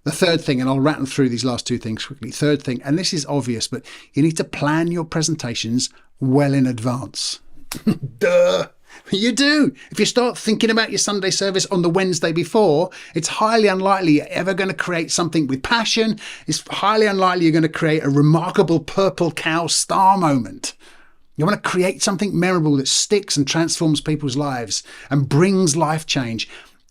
The third thing, and I'll rattle through these last two things quickly. Third thing, and this is obvious, but you need to plan your presentations well in advance. Duh. You do. If you start thinking about your Sunday service on the Wednesday before, it's highly unlikely you're ever going to create something with passion. It's highly unlikely you're going to create a remarkable purple cow star moment. You want to create something memorable that sticks and transforms people's lives and brings life change.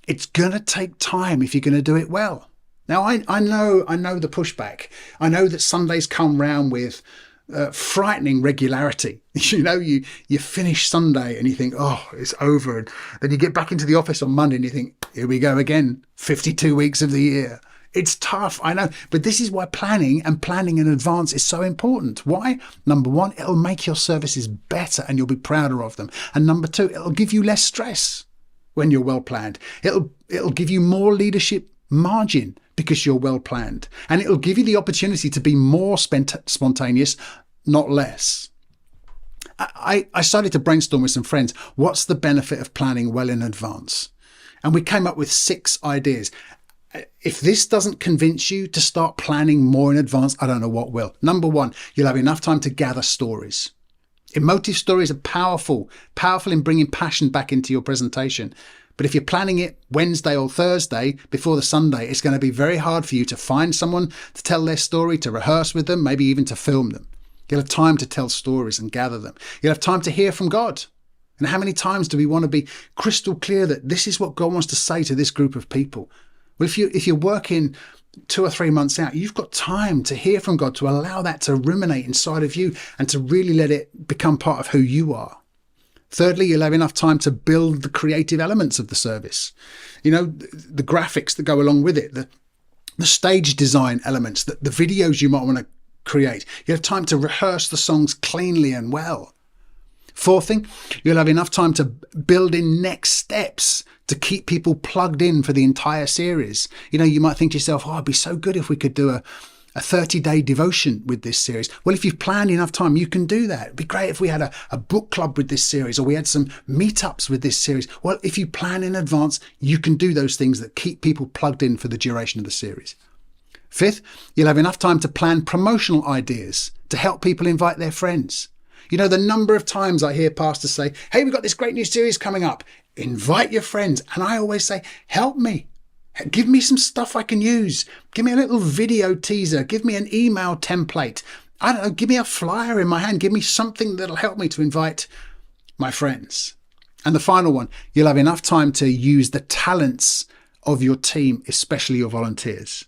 It's going to take time if you're going to do it well. Now, I know the pushback. I know that Sundays come round with frightening regularity. You finish Sunday and you think, oh, it's over. And then you get back into the office on Monday and you think, here we go again, 52 weeks of the year. It's tough, I know. But this is why planning in advance is so important. Why? Number one, it'll make your services better and you'll be prouder of them. And number two, it'll give you less stress when you're well planned. It'll give you more leadership margin because you're well planned, and it'll give you the opportunity to be more spontaneous, not less. I started to brainstorm with some friends. What's the benefit of planning well in advance? And we came up with 6 ideas. If this doesn't convince you to start planning more in advance, I don't know what will. Number 1, you'll have enough time to gather stories. Emotive stories are powerful in bringing passion back into your presentation. But if you're planning it Wednesday or Thursday before the Sunday, it's going to be very hard for you to find someone to tell their story, to rehearse with them, maybe even to film them. You'll have time to tell stories and gather them. You'll have time to hear from God. And how many times do we want to be crystal clear that this is what God wants to say to this group of people? Well, if you're working 2 or 3 months out, you've got time to hear from God, to allow that to ruminate inside of you and to really let it become part of who you are. Thirdly, you'll have enough time to build the creative elements of the service. The graphics that go along with it, the stage design elements, the videos you might want to create. You have time to rehearse the songs cleanly and well. Fourth thing, you'll have enough time to build in next steps to keep people plugged in for the entire series. You might think to yourself, oh, it'd be so good if we could do a 30-day devotion with this series. Well, if you've planned enough time, you can do that. It'd be great if we had a book club with this series, or we had some meetups with this series. Well, if you plan in advance, you can do those things that keep people plugged in for the duration of the series. Fifth, you'll have enough time to plan promotional ideas to help people invite their friends. The number of times I hear pastors say, hey, we've got this great new series coming up. Invite your friends. And I always say, help me. Give me some stuff I can use. Give me a little video teaser. Give me an email template. I don't know, give me a flyer in my hand. Give me something that'll help me to invite my friends. And the final one, you'll have enough time to use the talents of your team, especially your volunteers.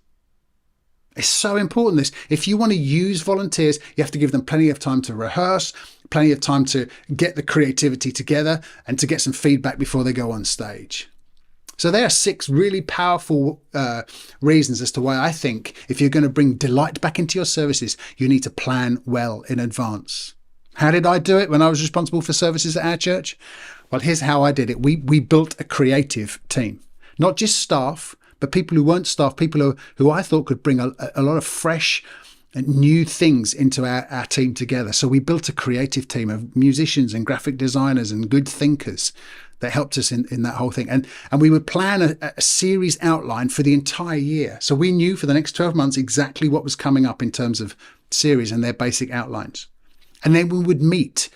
It's so important, this. If you want to use volunteers, you have to give them plenty of time to rehearse, plenty of time to get the creativity together and to get some feedback before they go on stage. So there are 6 really powerful reasons as to why I think if you're going to bring delight back into your services, you need to plan well in advance. How did I do it when I was responsible for services at our church? Well, here's how I did it. We built a creative team, not just staff, but people who weren't staff, people who I thought could bring a lot of fresh and new things into our team together. So we built a creative team of musicians and graphic designers and good thinkers that helped us in that whole thing. And we would plan a series outline for the entire year. So we knew for the next 12 months exactly what was coming up in terms of series and their basic outlines. And then we would meet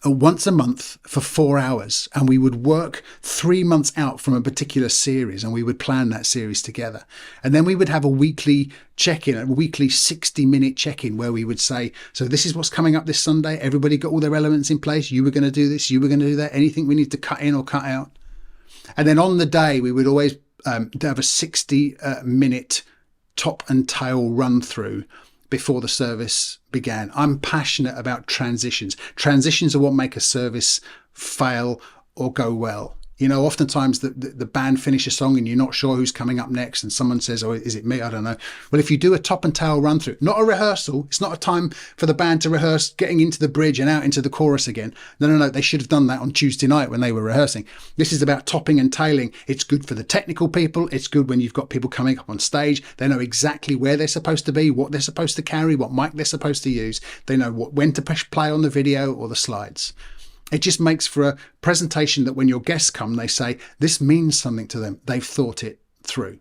once a month for 4 hours, and we would work 3 months out from a particular series, and we would plan that series together. And then we would have a weekly check-in, a weekly 60-minute check-in where we would say, so this is what's coming up this Sunday. Everybody got all their elements in place. You were going to do this. You were going to do that. Anything we need to cut in or cut out. And then on the day, we would always have a 60-minute top and tail run through before the service began. I'm passionate about transitions. Transitions are what make a service fail or go well. Oftentimes the band finish a song and you're not sure who's coming up next, and someone says, oh, is it me? I don't know. Well, if you do a top and tail run through, not a rehearsal, it's not a time for the band to rehearse getting into the bridge and out into the chorus again. No. They should have done that on Tuesday night when they were rehearsing. This is about topping and tailing. It's good for the technical people. It's good when you've got people coming up on stage. They know exactly where they're supposed to be, what they're supposed to carry, what mic they're supposed to use. They know when to push play on the video or the slides. It just makes for a presentation that when your guests come, they say, this means something to them. They've thought it through.